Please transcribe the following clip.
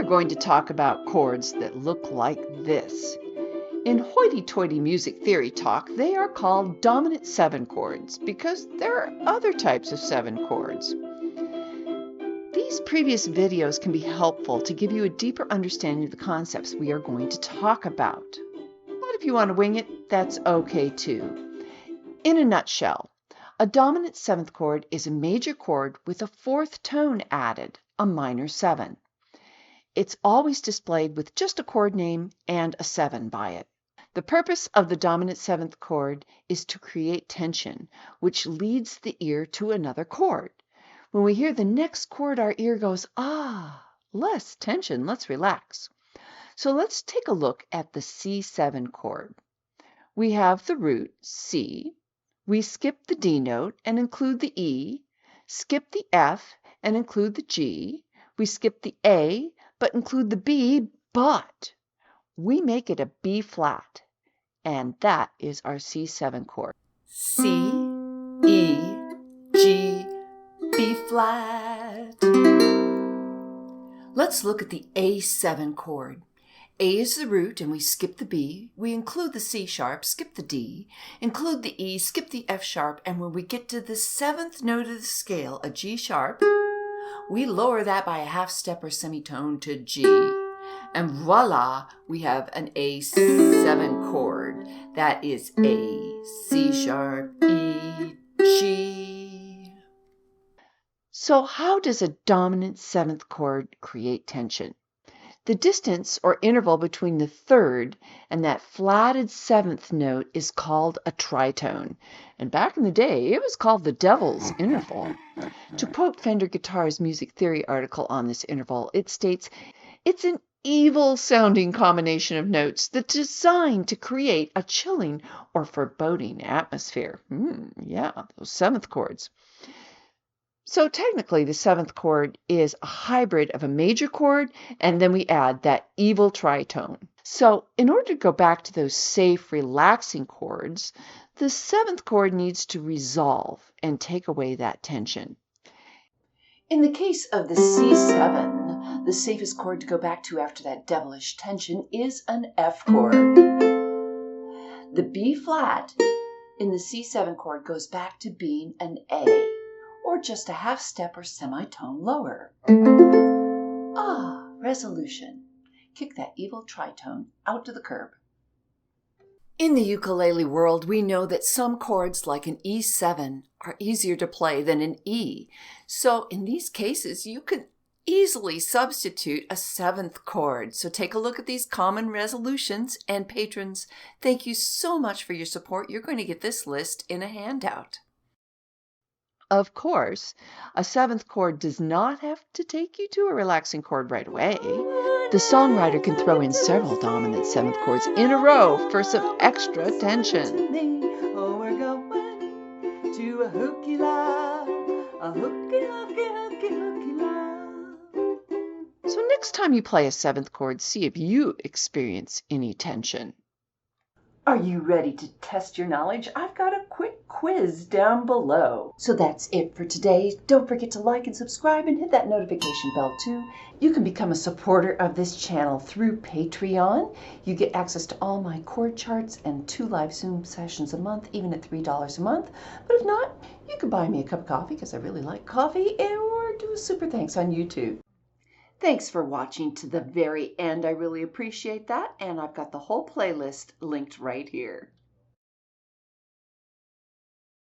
going to talk about chords that look like this. In hoity-toity music theory talk, they are called dominant 7 chords because there are other types of 7 chords. These previous videos can be helpful to give you a deeper understanding of the concepts we are going to talk about. But if you want to wing it, that's okay too. In a nutshell, a dominant 7th chord is a major chord with a 4th tone added, a minor 7. It's always displayed with just a chord name and a 7 by it. The purpose of the dominant 7th chord is to create tension, which leads the ear to another chord. When we hear the next chord, our ear goes, ah, less tension, let's relax. So let's take a look at the C7 chord. We have the root, C. We skip the D note and include the E, skip the F and include the G. We skip the A but include the B, but we make it a B flat, and that is our C7 chord. C, E, G, B flat. Let's look at the A7 chord. A is the root, and we skip the B. We include the C sharp, skip the D, include the E, skip the F sharp, and when we get to the 7th note of the scale, a G sharp, we lower that by a half step or semitone to G. And voila, we have an A7 chord. That is A, C sharp, E, G. So how does a dominant 7th chord create tension? The distance or interval between the 3rd and that flatted 7th note is called a tritone. And back in the day, it was called the devil's interval. To quote Fender Guitar's music theory article on this interval, it states, it's an evil-sounding combination of notes that's designed to create a chilling or foreboding atmosphere. Yeah, those 7th chords. So technically, the 7th chord is a hybrid of a major chord, and then we add that evil tritone. So in order to go back to those safe, relaxing chords, the 7th chord needs to resolve and take away that tension. In the case of the C7, the safest chord to go back to after that devilish tension is an F chord. The B flat in the C7 chord goes back to being an A, or just a half step or semitone lower. Ah, resolution. Kick that evil tritone out to the curb. In the ukulele world, we know that some chords, like an E7, are easier to play than an E. So in these cases, you can easily substitute a 7th chord. So take a look at these common resolutions, and patrons, thank you so much for your support. You're going to get this list in a handout. Of course, a 7th chord does not have to take you to a relaxing chord right away. The songwriter can throw in several dominant 7th chords in a row for some extra tension. Oh, we're going to a hooky la, a hooky, hooky, hooky, hooky la. So next time you play a 7th chord, see if you experience any tension. Are you ready to test your knowledge? I've got a quick quiz down below. So that's it for today. Don't forget to like and subscribe and hit that notification bell too. You can become a supporter of this channel through Patreon. You get access to all my chord charts and 2 live Zoom sessions a month, even at $3 a month. But if not, you can buy me a cup of coffee because I really like coffee, or do a super thanks on YouTube. Thanks for watching to the very end. I really appreciate that. And I've got the whole playlist linked right here.